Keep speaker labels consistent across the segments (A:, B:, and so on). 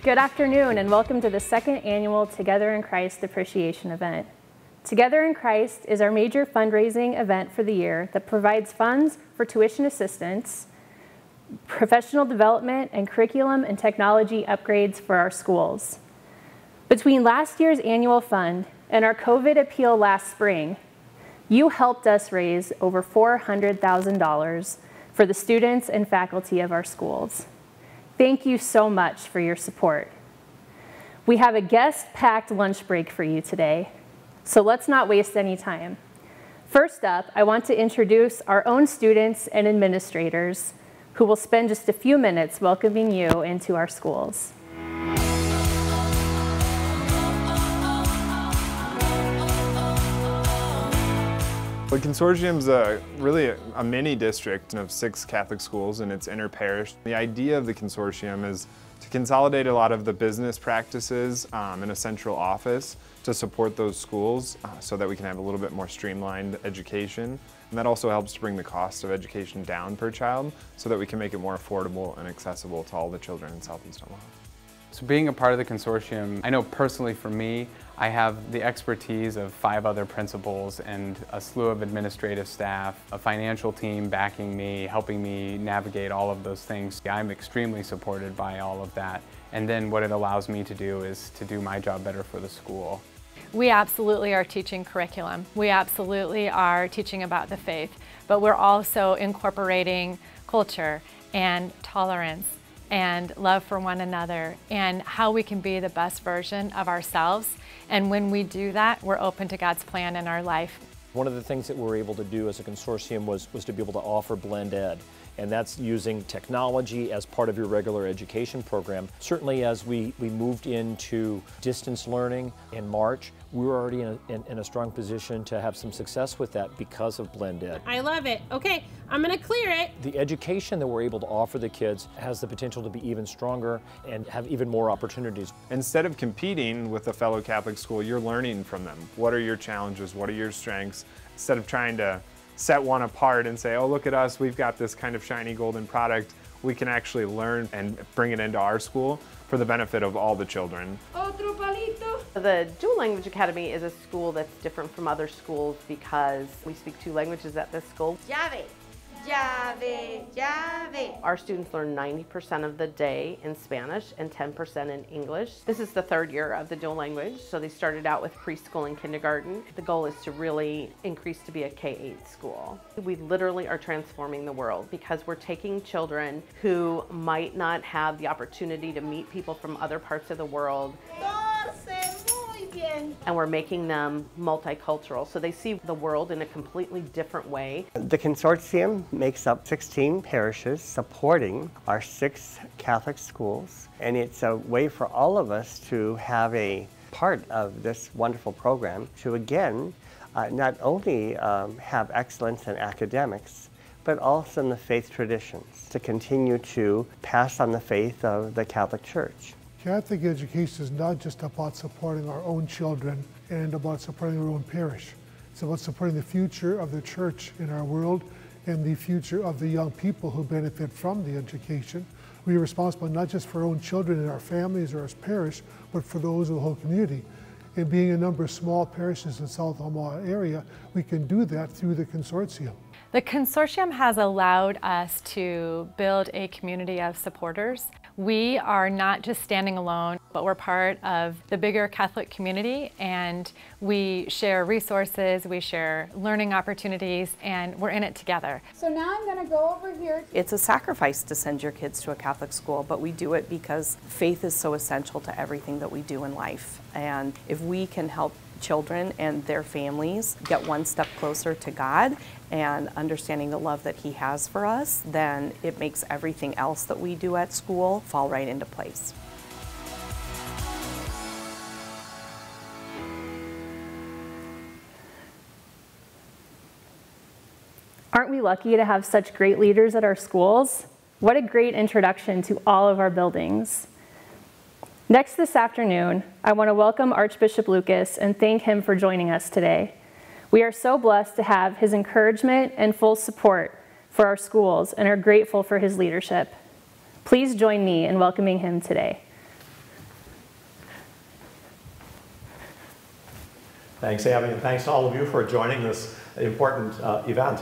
A: Good afternoon and welcome to the second annual Together in Christ Appreciation event. Together in Christ is our major fundraising event for the year that provides funds for tuition assistance, professional development, and curriculum and technology upgrades for our schools. Between last year's annual fund and our COVID appeal last spring, you helped us raise over $400,000 for the students and faculty of our schools. Thank you so much for your support. We have a guest-packed lunch break for you today, so let's not waste any time. First up, I want to introduce our own students and administrators who will spend just a few minutes welcoming you into our schools.
B: The Consortium is really a mini district of 6 Catholic schools in its inner parish. The idea of the Consortium is to consolidate a lot of the business practices in a central office to support those schools so that we can have a little bit more streamlined education. And that also helps to bring the cost of education down per child so that we can make it more affordable and accessible to all the children in Southeast Omaha.
C: So being a part of the Consortium, I know personally for me, I have the expertise of 5 other principals and a slew of administrative staff, a financial team backing me, helping me navigate all of those things. I'm extremely supported by all of that. And then what it allows me to do is to do my job better for the school.
D: We absolutely are teaching curriculum. We absolutely are teaching about the faith, but we're also incorporating culture and tolerance and love for one another and how we can be the best version of ourselves. And when we do that, we're open to God's plan in our life.
E: One of the things that we're able to do as a consortium was to be able to offer blend ed. And that's using technology as part of your regular education program. Certainly as we moved into distance learning in March, we were already in a strong position to have some success with that because of blend ed.
F: I love it. Okay, I'm gonna clear it.
E: The education that we're able to offer the kids has the potential to be even stronger and have even more opportunities.
B: Instead of competing with a fellow Catholic school, you're learning from them. What are your challenges? What are your strengths? Instead of trying to set one apart and say, oh, look at us, we've got this kind of shiny golden product, we can actually learn and bring it into our school for the benefit of all the children.
G: Otro palito. The Dual Language Academy is a school that's different from other schools because we speak 2 languages at this school.
F: Llave. Llave, llave.
G: Our students learn 90% of the day in Spanish and 10% in English. This is the 3rd year of the dual language, so they started out with preschool and kindergarten. The goal is to really increase to be a K-8 school. We literally are transforming the world because we're taking children who might not have the opportunity to meet people from other parts of the world. And we're making them multicultural, so they see the world in a completely different way.
H: The Consortium makes up 16 parishes supporting our 6 Catholic schools, and it's a way for all of us to have a part of this wonderful program to again not only have excellence in academics, but also in the faith traditions, to continue to pass on the faith of the Catholic Church.
I: Catholic education is not just about supporting our own children and about supporting our own parish. It's about supporting the future of the church in our world and the future of the young people who benefit from the education. We are responsible not just for our own children and our families or our parish, but for those of the whole community. And being a number of small parishes in South Omaha area, we can do that through the Consortium.
D: The Consortium has allowed us to build a community of supporters. We are not just standing alone, but we're part of the bigger Catholic community, and we share resources, we share learning opportunities, and we're in it together.
J: So now I'm going to go over here.
K: It's a sacrifice to send your kids to a Catholic school, but we do it because faith is so essential to everything that we do in life. And if we can help children and their families get one step closer to God and understanding the love that He has for us, then it makes everything else that we do at school fall right into place.
A: Aren't we lucky to have such great leaders at our schools? What a great introduction to all of our buildings. Next this afternoon, I want to welcome Archbishop Lucas and thank him for joining us today. We are so blessed to have his encouragement and full support for our schools and are grateful for his leadership. Please join me in welcoming him today.
L: Thanks, Abby, and thanks to all of you for joining this important event.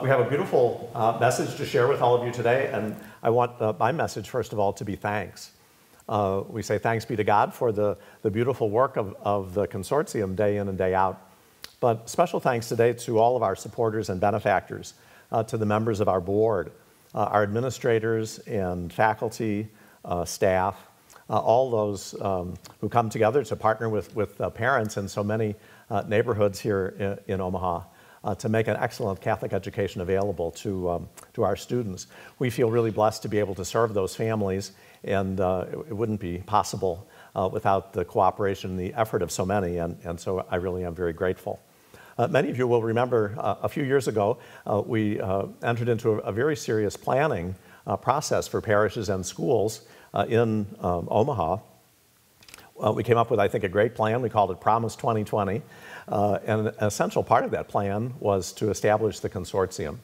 L: We have a beautiful message to share with all of you today, and I want my message, first of all, to be thanks. We say thanks be to God for the beautiful work of the Consortium day in and day out. But special thanks today to all of our supporters and benefactors, to the members of our board, our administrators and faculty, staff, all those who come together to partner with parents in so many neighborhoods here in Omaha to make an excellent Catholic education available to our students. We feel really blessed to be able to serve those families, and it wouldn't be possible without the cooperation and the effort of so many, and so I really am very grateful. Many of you will remember a few years ago, we entered into a very serious planning process for parishes and schools in Omaha. We came up with, I think, a great plan. We called it Promise 2020. And an essential part of that plan was to establish the consortium.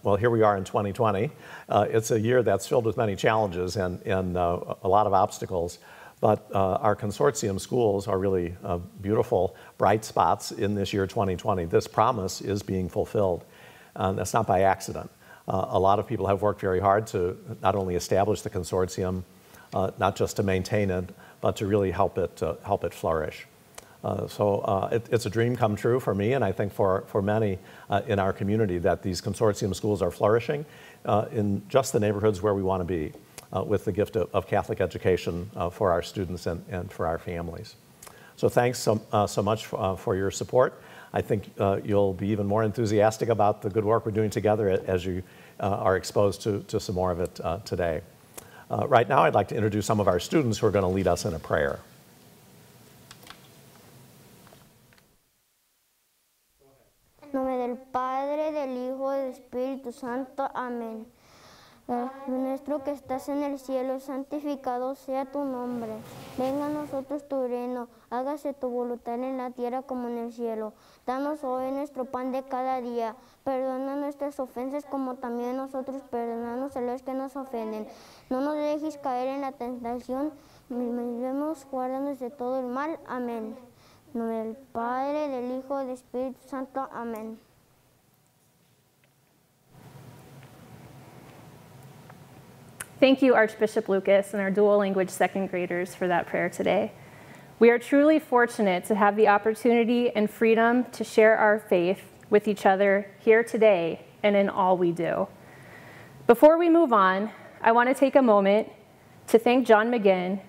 L: Well, here we are in 2020. It's a year that's filled with many challenges and a lot of obstacles. But our consortium schools are really beautiful, bright spots in this year 2020. This promise is being fulfilled. That's not by accident. A lot of people have worked very hard to not only establish the consortium, not just to maintain it, but to really help it flourish. It's a dream come true for me, and I think for many in our community, that these consortium schools are flourishing in just the neighborhoods where we want to be, with the gift of Catholic education for our students and for our families. So thanks so much for your support. I think you'll be even more enthusiastic about the good work we're doing together as you are exposed to some more of it today. Right now, I'd like to introduce some of our students who are going to lead us in a prayer.
M: En nombre del Padre, del Hijo y del Espíritu Santo. Amén. Nuestro que estás en el cielo, santificado sea tu nombre. Venga a nosotros tu reino, hágase tu voluntad en la tierra como en el cielo. Danos hoy nuestro pan de cada día. Perdona nuestras ofensas como también nosotros perdonamos a los que nos ofenden. No nos dejes caer en la tentación, guárdanos de todo el mal. Amén. En nombre del Padre, del Hijo y del Espíritu Santo. Amén.
A: Thank you, Archbishop Lucas, and our dual language second graders for that prayer today. We are truly fortunate to have the opportunity and freedom to share our faith with each other here today and in all we do. Before we move on, I want to take a moment to thank John McGinn,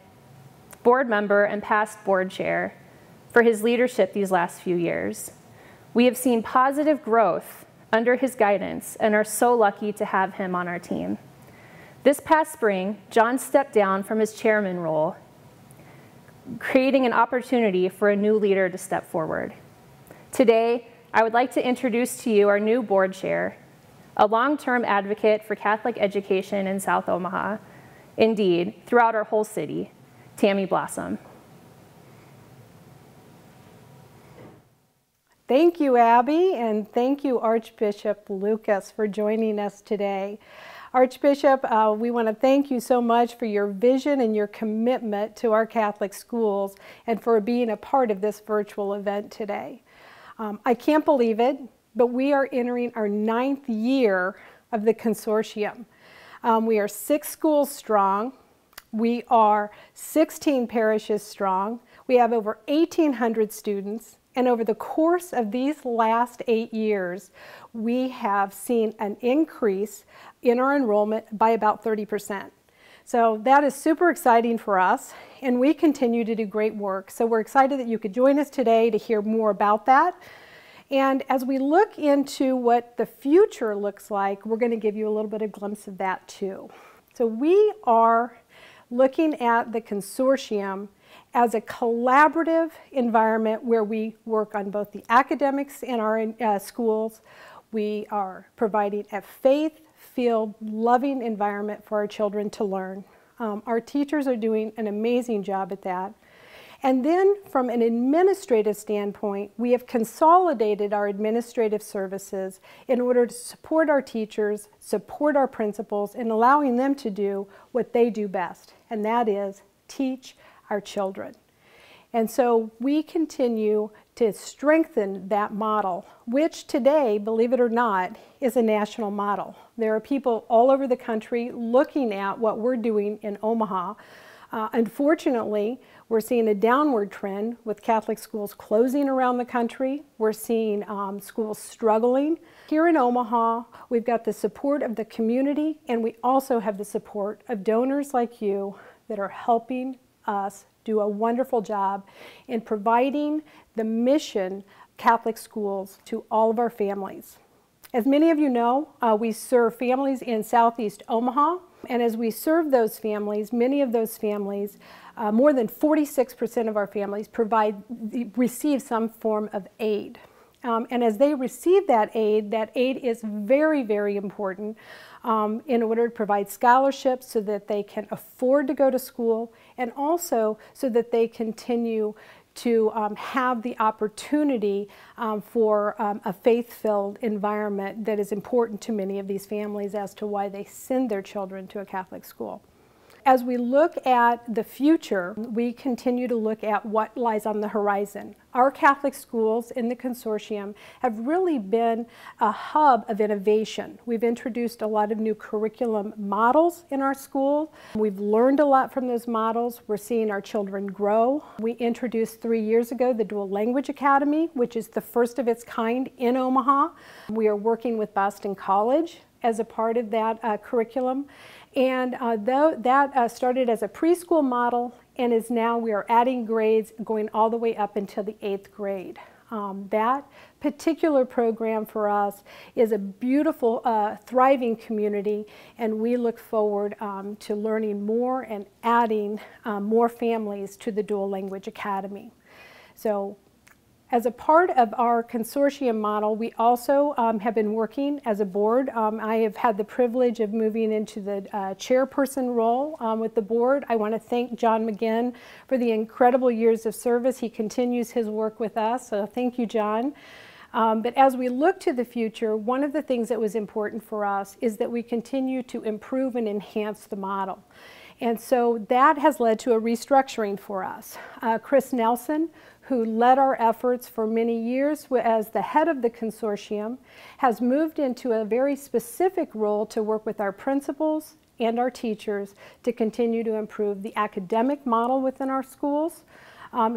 A: board member and past board chair, for his leadership these last few years. We have seen positive growth under his guidance and are so lucky to have him on our team. This past spring, John stepped down from his chairman role, creating an opportunity for a new leader to step forward. Today, I would like to introduce to you our new board chair, a long-term advocate for Catholic education in South Omaha, indeed, throughout our whole city, Tammy Blossom.
N: Thank you, Abby, and thank you, Archbishop Lucas, for joining us today. Archbishop, we want to thank you so much for your vision and your commitment to our Catholic schools and for being a part of this virtual event today. I can't believe it, but we are entering our 9th year of the consortium. We are 6 schools strong. We are 16 parishes strong. We have over 1,800 students. And over the course of these last 8 years, we have seen an increase in our enrollment by about 30%. So that is super exciting for us, and we continue to do great work. So we're excited that you could join us today to hear more about that. And as we look into what the future looks like, we're going to give you a little bit of glimpse of that too. So we are looking at the consortium as a collaborative environment where we work on both the academics in our schools. We are providing a faith-filled, loving environment for our children to learn. Our teachers are doing an amazing job at that. And then from an administrative standpoint, we have consolidated our administrative services in order to support our teachers, support our principals, and allowing them to do what they do best, and that is teach our children. And so we continue to strengthen that model, which today, believe it or not, is a national model. There are people all over the country looking at what we're doing in Omaha. Unfortunately, we're seeing a downward trend with Catholic schools closing around the country. We're seeing schools struggling. Here in Omaha, we've got the support of the community, and we also have the support of donors like you that are helping us do a wonderful job in providing the mission Catholic schools to all of our families. As many of you know, we serve families in Southeast Omaha, and as we serve those families, many of those families, more than 46% of our families receive some form of aid. And as they receive that aid is very, very important in order to provide scholarships so that they can afford to go to school, and also so that they continue to have the opportunity for a faith-filled environment that is important to many of these families as to why they send their children to a Catholic school. As we look at the future, we continue to look at what lies on the horizon. Our Catholic schools in the consortium have really been a hub of innovation. We've introduced a lot of new curriculum models in our school. We've learned a lot from those models. We're seeing our children grow. We introduced 3 years ago the Dual Language Academy, which is the first of its kind in Omaha. We are working with Boston College as a part of that curriculum. And that started as a preschool model, and is now we are adding grades going all the way up until the 8th grade. That particular program for us is a beautiful, thriving community, and we look forward to learning more and adding more families to the Dual Language Academy. So, as a part of our consortium model, we also have been working as a board. I have had the privilege of moving into the chairperson role with the board. I want to thank John McGinn for the incredible years of service. He continues his work with us, so thank you, John. But as we look to the future, one of the things that was important for us is that we continue to improve and enhance the model. And so that has led to a restructuring for us. Chris Nelson, who led our efforts for many years as the head of the consortium, has moved into a very specific role to work with our principals and our teachers to continue to improve the academic model within our schools.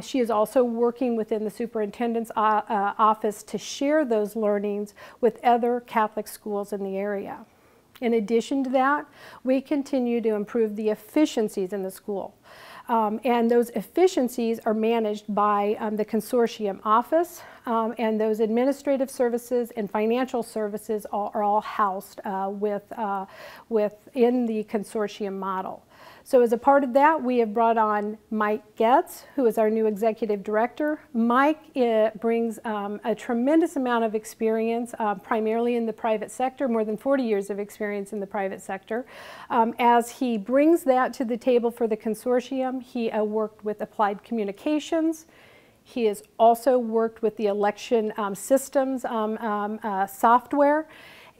N: She is also working within the superintendent's office to share those learnings with other Catholic schools in the area. In addition to that, we continue to improve the efficiencies in the school. And those efficiencies are managed by the consortium office, and those administrative services and financial services are all housed within the consortium model. So as a part of that, we have brought on Mike Getz, who is our new executive director. Mike brings a tremendous amount of experience, primarily in the private sector, more than 40 years of experience in the private sector. As he brings that to the table for the consortium, he worked with applied communications. He has also worked with the election systems software.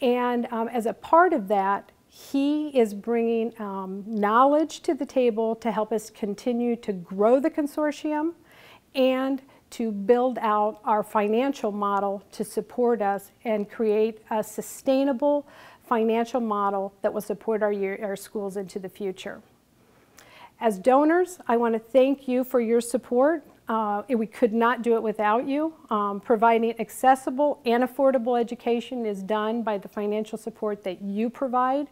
N: And as a part of that, he is bringing knowledge to the table to help us continue to grow the consortium and to build out our financial model to support us and create a sustainable financial model that will support our schools into the future. As donors, I want to thank you for your support. We could not do it without you. Providing accessible and affordable education is done by the financial support that you provide.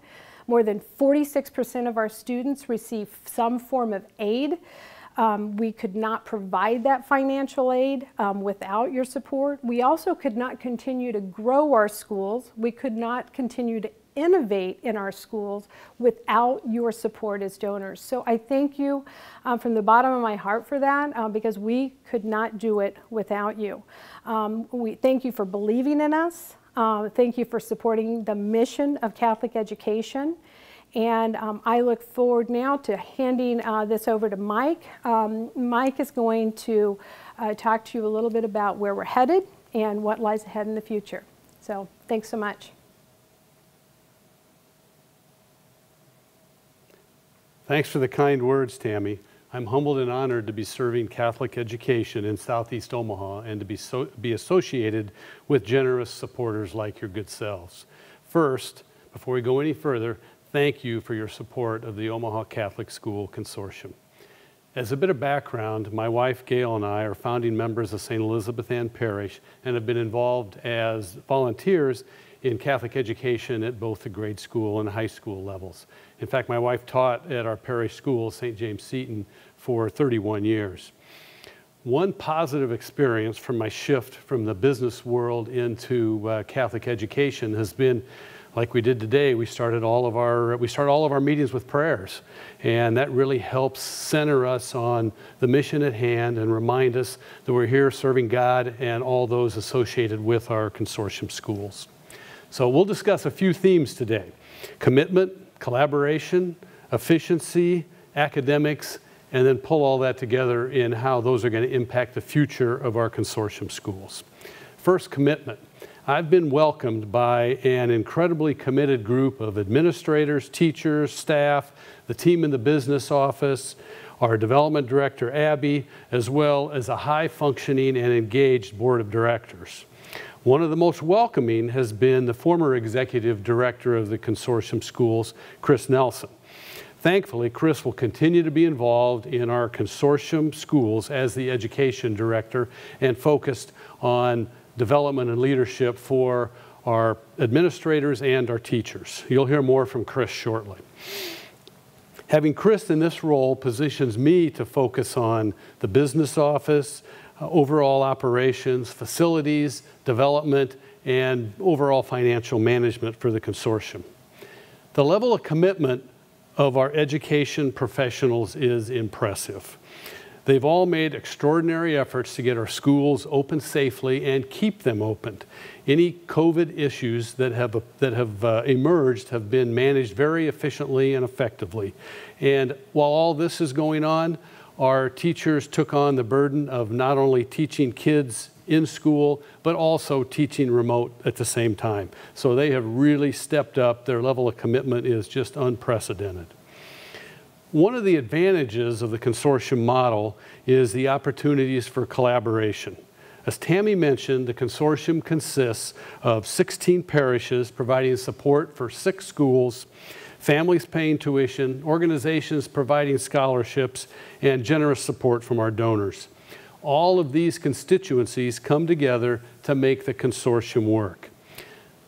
N: More than 46% of our students receive some form of aid. We could not provide that financial aid without your support. We also could not continue to grow our schools. We could not continue to innovate in our schools without your support as donors. So I thank you from the bottom of my heart for that, because we could not do it without you. We thank you for believing in us. Thank you for supporting the mission of Catholic education. And I look forward now to handing this over to Mike. Mike is going to talk to you a little bit about where we're headed and what lies ahead in the future. So thanks so much.
O: Thanks for the kind words, Tammy. I'm humbled and honored to be serving Catholic education in Southeast Omaha and to be associated with generous supporters like your good selves. First, before we go any further, thank you for your support of the Omaha Catholic School Consortium. As a bit of background, my wife Gail and I are founding members of St. Elizabeth Ann Parish and have been involved as volunteers in Catholic education at both the grade school and high school levels. In fact, my wife taught at our parish school, St. James Seton, for 31 years. One positive experience from my shift from the business world into Catholic education has been, like we did today, we start all of our meetings with prayers, and that really helps center us on the mission at hand and remind us that we're here serving God and all those associated with our consortium schools. So we'll discuss a few themes today: commitment, collaboration, efficiency, academics, and then pull all that together in how those are going to impact the future of our consortium schools. First, commitment. I've been welcomed by an incredibly committed group of administrators, teachers, staff, the team in the business office, our development director, Abby, as well as a high-functioning and engaged board of directors. One of the most welcoming has been the former executive director of the consortium schools, Chris Nelson. Thankfully, Chris will continue to be involved in our consortium schools as the education director and focused on development and leadership for our administrators and our teachers. You'll hear more from Chris shortly. Having Chris in this role positions me to focus on the business office, overall operations, facilities, development, and overall financial management for the consortium. The level of commitment of our education professionals is impressive. They've all made extraordinary efforts to get our schools open safely and keep them open. Any COVID issues that have emerged have been managed very efficiently and effectively. And while all this is going on, our teachers took on the burden of not only teaching kids in school, but also teaching remote at the same time. So they have really stepped up. Their level of commitment is just unprecedented. One of the advantages of the consortium model is the opportunities for collaboration. As Tammy mentioned, the consortium consists of 16 parishes providing support for 6 schools, families paying tuition, organizations providing scholarships, and generous support from our donors. All of these constituencies come together to make the consortium work.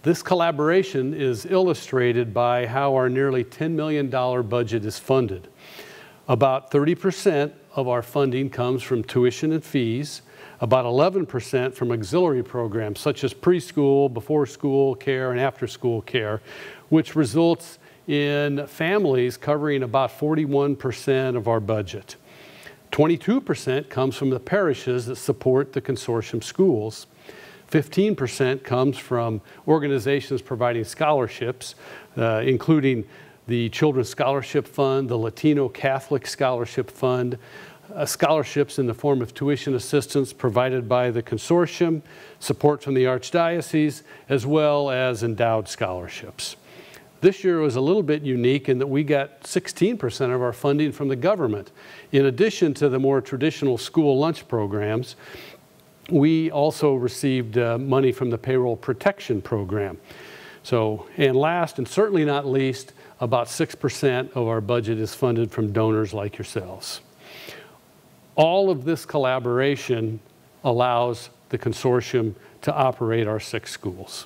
O: This collaboration is illustrated by how our nearly $10 million budget is funded. About 30% of our funding comes from tuition and fees, about 11% from auxiliary programs such as preschool, before school care, and after school care, which results in families covering about 41% of our budget. 22% comes from the parishes that support the consortium schools. 15% comes from organizations providing scholarships, including the Children's Scholarship Fund, the Latino Catholic Scholarship Fund, scholarships in the form of tuition assistance provided by the consortium, support from the Archdiocese, as well as endowed scholarships. This year was a little bit unique in that we got 16% of our funding from the government. In addition to the more traditional school lunch programs, we also received money from the Payroll Protection Program. So, and last and certainly not least, about 6% of our budget is funded from donors like yourselves. All of this collaboration allows the consortium to operate our 6 schools.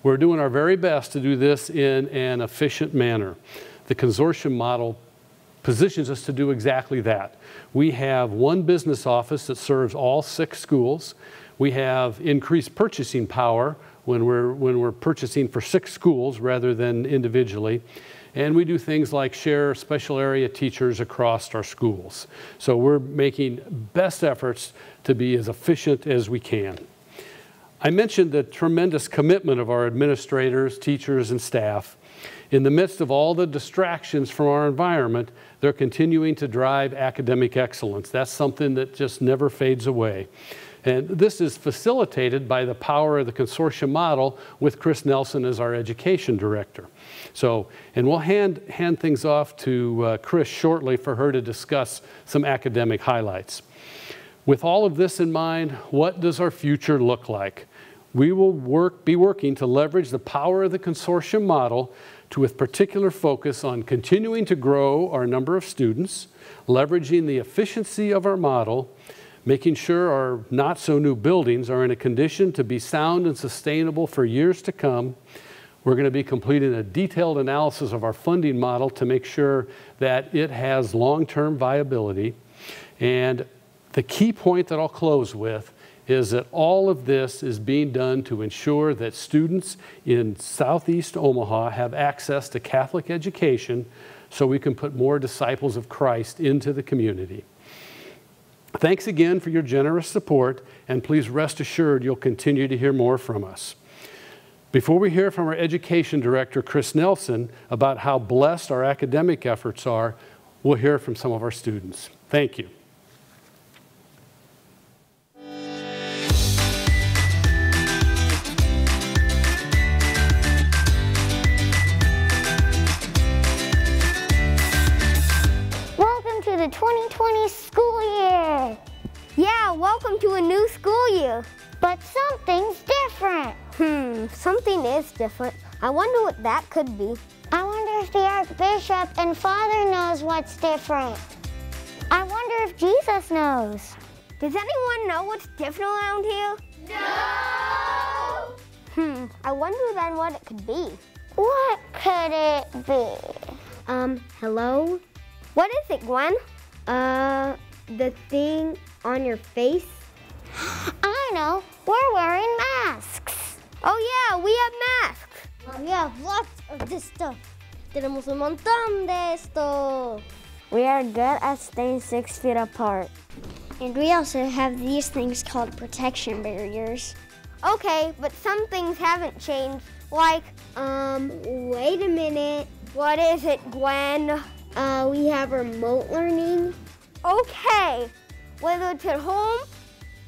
O: We're doing our very best to do this in an efficient manner. The consortium model positions us to do exactly that. We have one business office that serves all 6 schools. We have increased purchasing power when we're purchasing for 6 schools rather than individually. And we do things like share special area teachers across our schools. So we're making best efforts to be as efficient as we can. I mentioned the tremendous commitment of our administrators, teachers, and staff. In the midst of all the distractions from our environment, they're continuing to drive academic excellence. That's something that just never fades away. And this is facilitated by the power of the consortium model with Chris Nelson as our education director. So, and we'll hand things off to Chris shortly for her to discuss some academic highlights. With all of this in mind, what does our future look like? We will be working to leverage the power of the consortium model with particular focus on continuing to grow our number of students, leveraging the efficiency of our model, making sure our not-so-new buildings are in a condition to be sound and sustainable for years to come. We're going to be completing a detailed analysis of our funding model to make sure that it has long-term viability. And the key point that I'll close with is that all of this is being done to ensure that students in Southeast Omaha have access to Catholic education so we can put more disciples of Christ into the community. Thanks again for your generous support, and please rest assured you'll continue to hear more from us. Before we hear from our education director, Chris Nelson, about how blessed our academic efforts are, we'll hear from some of our students. Thank you.
M: The 2020 school year. Yeah, welcome to a new school year. But something's different. Something is different. I wonder what that could be. I wonder if the Archbishop and Father knows what's different. I wonder if Jesus knows. Does anyone know what's different around here? No! I wonder then what it could be. What could it be? Hello? What is it, Gwen? The thing on your face? I know, we're wearing masks. Oh yeah, we have masks. We have lots of this stuff. Tenemos un montón de esto. We are good at staying 6 feet apart. And we also have these things called protection barriers. Okay, but some things haven't changed. Like, wait a minute. What is it, Gwen? We have remote learning. Okay, whether it's at home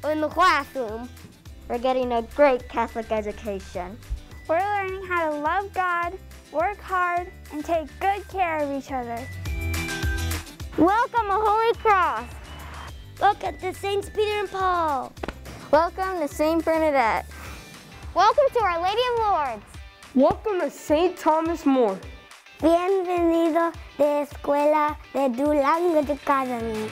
M: or in the classroom, we're getting a great Catholic education.
P: We're learning how to love God, work hard, and take good care of each other.
M: Welcome to Holy Cross. Welcome to Saints Peter and Paul. Welcome to Saint Bernadette. Welcome to Our Lady of Lourdes.
Q: Welcome to St. Thomas More.
M: Bienvenido de Escuela de Du Language Academy.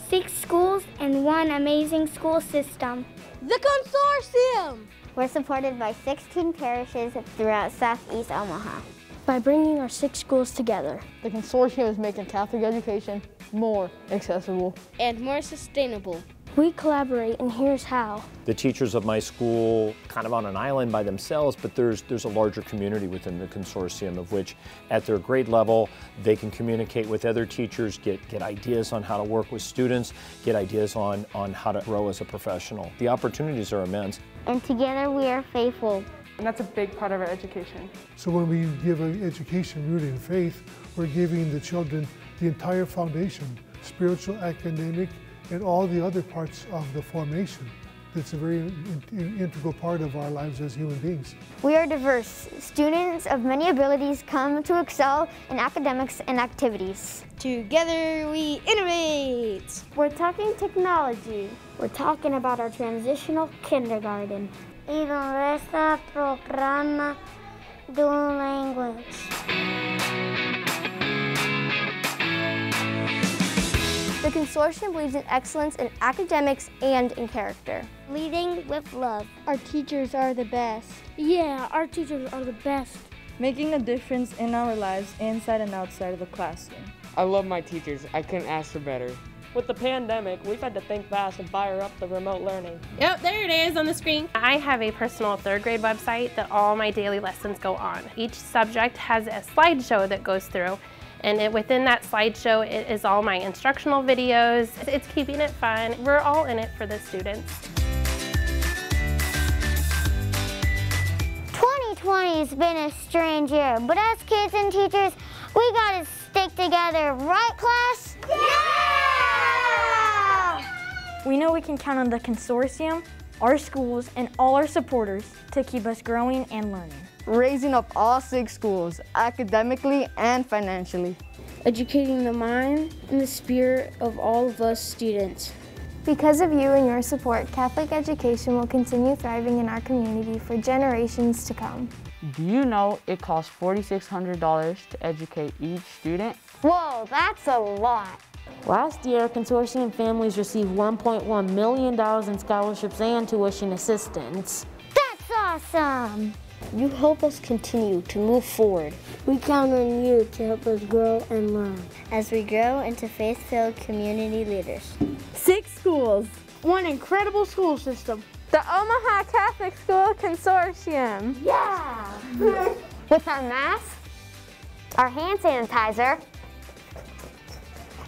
P: 6 schools and 1 amazing school system.
M: The Consortium! We're supported by 16 parishes throughout Southeast Omaha.
R: By bringing our 6 schools together,
S: the Consortium is making Catholic education more accessible
R: and more sustainable. We collaborate, and here's how.
E: The teachers of my school kind of on an island by themselves, but there's a larger community within the consortium of which at their grade level they can communicate with other teachers, get ideas on how to work with students, get ideas on how to grow as a professional. The opportunities are immense.
M: And together we are faithful.
Q: And that's a big part of our education.
I: So when we give an education rooted in faith, we're giving the children the entire foundation, spiritual, academic, and all the other parts of the formation. It's a very integral part of our lives as human beings.
M: We are diverse. Students of many abilities come to excel in academics and activities.
R: Together we innovate.
P: We're talking technology.
M: We're talking about our transitional kindergarten. Y nuestro programa de language.
R: The Consortium believes in excellence in academics and in character.
M: Leading with love.
P: Our teachers are the best. Yeah, our teachers are the best.
T: Making a difference in our lives inside and outside of the classroom.
U: I love my teachers. I couldn't ask for better.
V: With the pandemic, we've had to think fast and fire up the remote learning.
F: Yep, there it is on the screen. I have a personal 3rd grade website that all my daily lessons go on. Each subject has a slideshow that goes through. And within that slideshow, it is all my instructional videos. It's keeping it fun. We're all in it for the students.
M: 2020 has been a strange year, but as kids and teachers, we gotta stick together, right, class? Yeah!
P: We know we can count on the Consortium, our schools, and all our supporters to keep us growing and learning.
S: Raising up all 6 schools, academically and financially.
M: Educating the mind and the spirit of all of us students.
R: Because of you and your support, Catholic education will continue thriving in our community for generations to come.
U: Do you know it costs $4,600 to educate each student?
M: Whoa, that's a lot.
B: Last year, Consortium families received $1.1 million in scholarships and tuition assistance.
M: That's awesome! You help us continue to move forward. We count on you to help us grow and learn as we grow into faith-filled community leaders.
P: 6 schools.
Q: One incredible school system.
P: The Omaha Catholic School Consortium.
M: Yeah! With our masks, our hand sanitizer,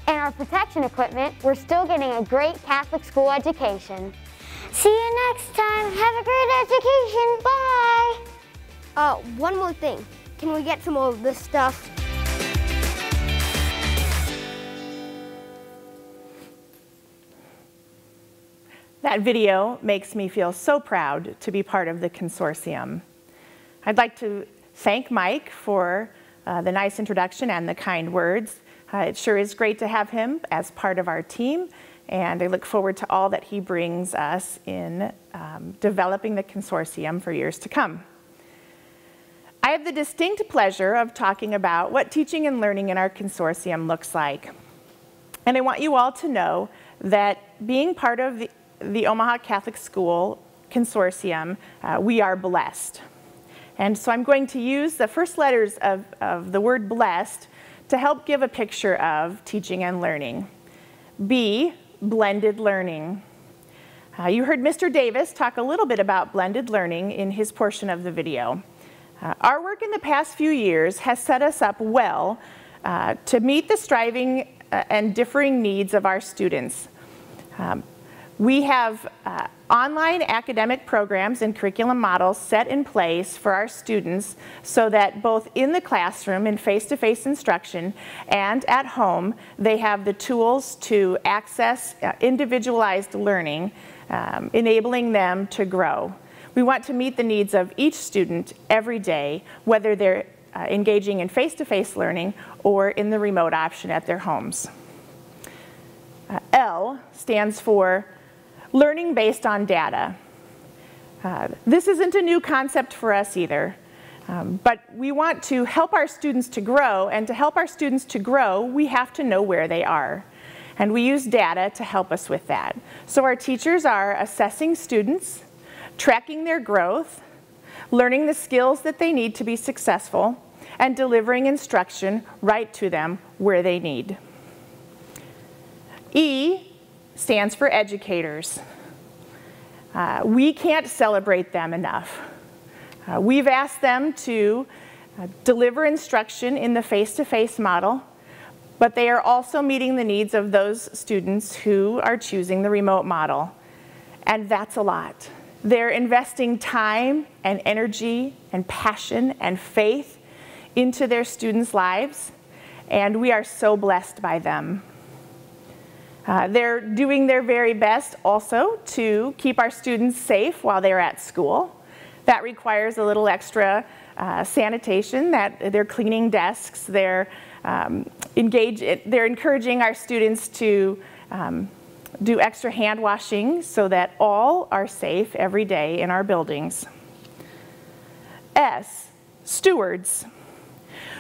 M: and our protection equipment, we're still getting a great Catholic school education. See you next time. Have a great education. Bye! One more thing. Can we get some of this stuff?
C: That video makes me feel so proud to be part of the Consortium. I'd like to thank Mike for the nice introduction and the kind words. It sure is great to have him as part of our team, and I look forward to all that he brings us in developing the Consortium for years to come. I have the distinct pleasure of talking about what teaching and learning in our Consortium looks like. And I want you all to know that being part of the Omaha Catholic School Consortium, we are blessed. And so I'm going to use the first letters of the word blessed to help give a picture of teaching and learning. B, blended learning. You heard Mr. Davis talk a little bit about blended learning in his portion of the video. Our work in the past few years has set us up well to meet the striving and differing needs of our students. We have online academic programs and curriculum models set in place for our students so that both in the classroom in face-to-face instruction and at home, they have the tools to access individualized learning, enabling them to grow. We want to meet the needs of each student every day, whether they're engaging in face-to-face learning or in the remote option at their homes. L stands for learning based on data. This isn't a new concept for us either, but we want to help our students to grow, and to help our students to grow, we have to know where they are. And we use data to help us with that. So our teachers are assessing students, tracking their growth, learning the skills that they need to be successful, and delivering instruction right to them where they need. E stands for educators. We can't celebrate them enough. We've asked them to deliver instruction in the face-to-face model, but they are also meeting the needs of those students who are choosing the remote model. And that's a lot. They're investing time and energy and passion and faith into their students' lives, and we are so blessed by them. They're doing their very best also to keep our students safe while they're at school. That requires a little extra sanitation, that they're cleaning desks, they're encouraging our students to do extra hand washing so that all are safe every day in our buildings. S, stewards.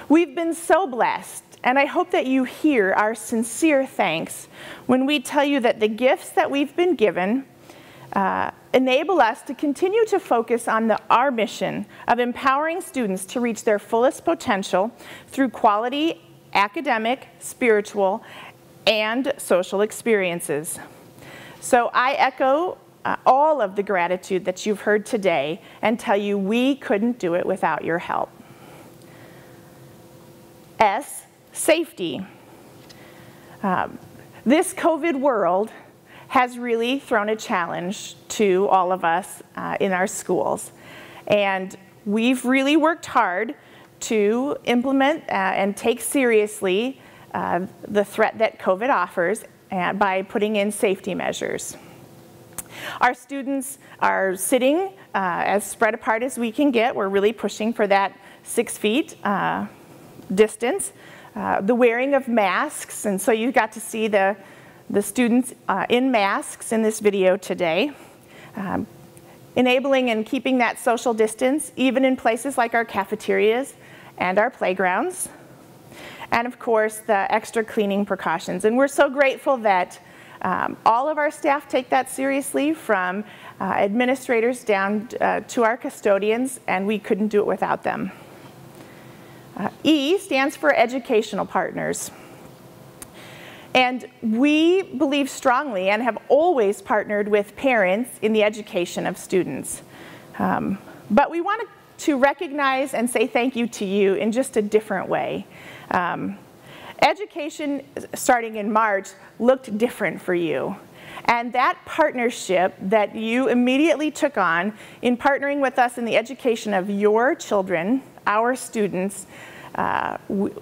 C: We've been so blessed, and I hope that you hear our sincere thanks when we tell you that the gifts that we've been given enable us to continue to focus on our mission of empowering students to reach their fullest potential through quality academic, spiritual, and social experiences. So I echo all of the gratitude that you've heard today and tell you we couldn't do it without your help. S, safety. This COVID world has really thrown a challenge to all of us in our schools. And we've really worked hard to implement and take seriously the threat that COVID offers by putting in safety measures. Our students are sitting as spread apart as we can get. We're really pushing for that 6 feet distance. The wearing of masks, and so you got to see the students in masks in this video today. Enabling and keeping that social distance, even in places like our cafeterias and our playgrounds. And of course, the extra cleaning precautions. And we're so grateful that all of our staff take that seriously, from administrators down to our custodians, and we couldn't do it without them. E stands for educational partners. And we believe strongly and have always partnered with parents in the education of students. But we want to recognize and say thank you to you in just a different way. Education, starting in March, looked different for you. And that partnership that you immediately took on in partnering with us in the education of your children, our students,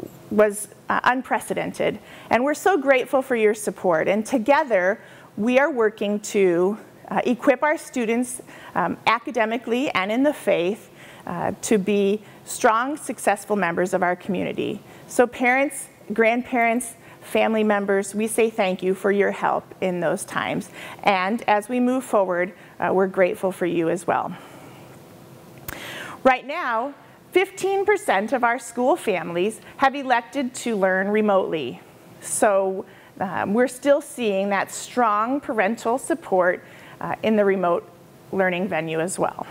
C: was unprecedented. And we're so grateful for your support. And together, we are working to equip our students academically and in the faith to be strong, successful members of our community. So parents, grandparents, family members, we say thank you for your help in those times. And as we move forward, we're grateful for you as well. Right now, 15% of our school families have elected to learn remotely. So we're still seeing that strong parental support in the remote learning venue as well.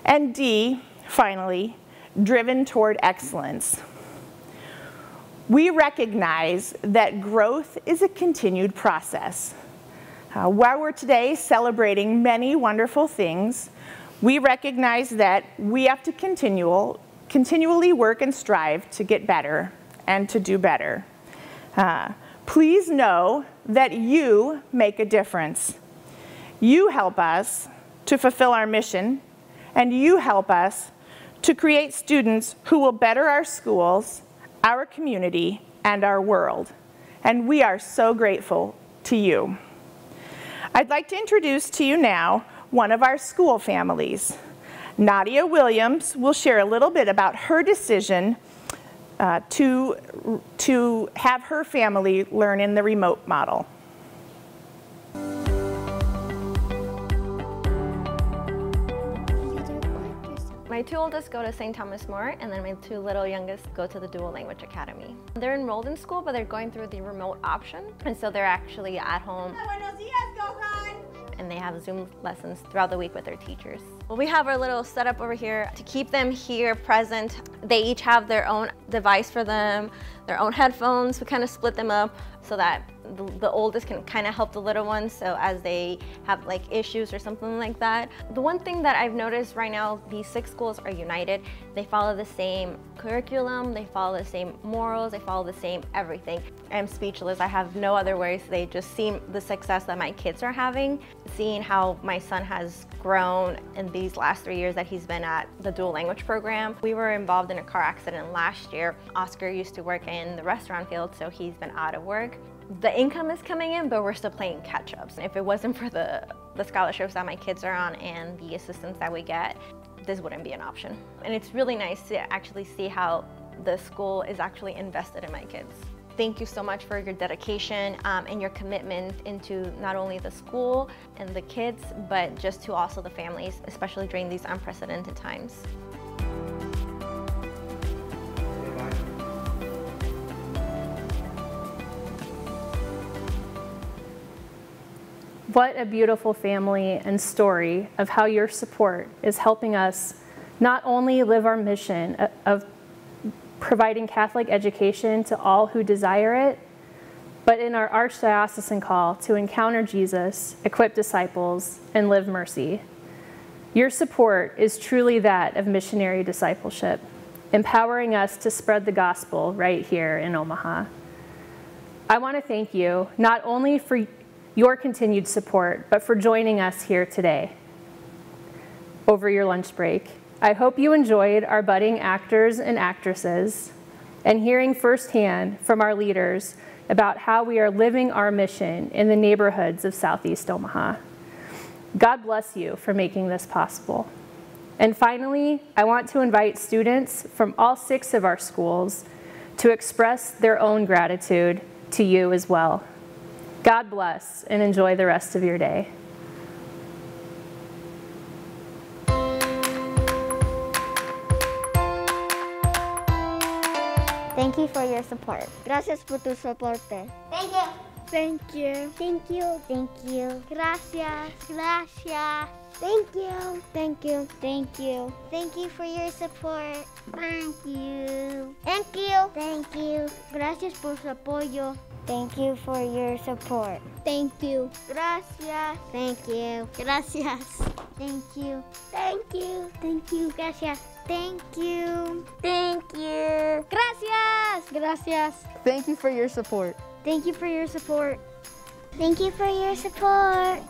C: And D, finally, driven toward excellence. We recognize that growth is a continued process. While we're today celebrating many wonderful things, we recognize that we have to continually work and strive to get better and to do better. Please know that you make a difference. You help us to fulfill our mission, and you help us to create students who will better our schools, our community, and our world. And we are so grateful to you. I'd like to introduce to you now one of our school families. Nadia Williams will share a little bit about her decision to have her family learn in the remote model.
G: My two oldest go to St. Thomas More, and then my two little youngest go to the Dual Language Academy. They're enrolled in school, but they're going through the remote option, and so they're actually at home. And they have Zoom lessons throughout the week with their teachers. Well, we have our little setup over here to keep them here present. They each have their own device for them, their own headphones. We kind of split them up so that the oldest can kind of help the little ones, so as they have like issues or something like that. The one thing that I've noticed right now, these 6 schools are united. They follow the same curriculum, they follow the same morals, they follow the same everything. I'm speechless. I have no other words. They just see the success that my kids are having, seeing how my son has grown in these last 3 years that he's been at the dual language program. We were involved in a car accident last year. Oscar used to work in the restaurant field, so he's been out of work. The income is coming in, but we're still playing catch-ups. If it wasn't for the scholarships that my kids are on and the assistance that we get, this wouldn't be an option. And it's really nice to actually see how the school is actually invested in my kids. Thank you so much for your dedication and your commitment into not only the school and the kids, but just to also the families, especially during these unprecedented times.
A: What a beautiful family and story of how your support is helping us not only live our mission of providing Catholic education to all who desire it, but in our archdiocesan call to encounter Jesus, equip disciples, and live mercy. Your support is truly that of missionary discipleship, empowering us to spread the gospel right here in Omaha. I want to thank you not only for your continued support, but for joining us here today over your lunch break. I hope you enjoyed our budding actors and actresses and hearing firsthand from our leaders about how we are living our mission in the neighborhoods of Southeast Omaha. God bless you for making this possible. And finally, I want to invite students from all 6 of our schools to express their own gratitude to you as well. God bless and enjoy the rest of your day.
M: Thank you for your support. Gracias por tu soporte. Thank you.
P: Thank you.
M: Thank you. Thank you. Gracias. Gracias. Thank you. Thank you. Thank you. Thank you for your support. Thank you. Thank you. Thank you. Gracias por su apoyo. Thank you for your support. Thank you. Gracias. Thank you. Gracias. Thank you. Thank you. Thank you. Gracias. Thank you. Thank you. Gracias. Gracias.
S: Thank you for your support.
M: Thank you for your support. Thank you for your support.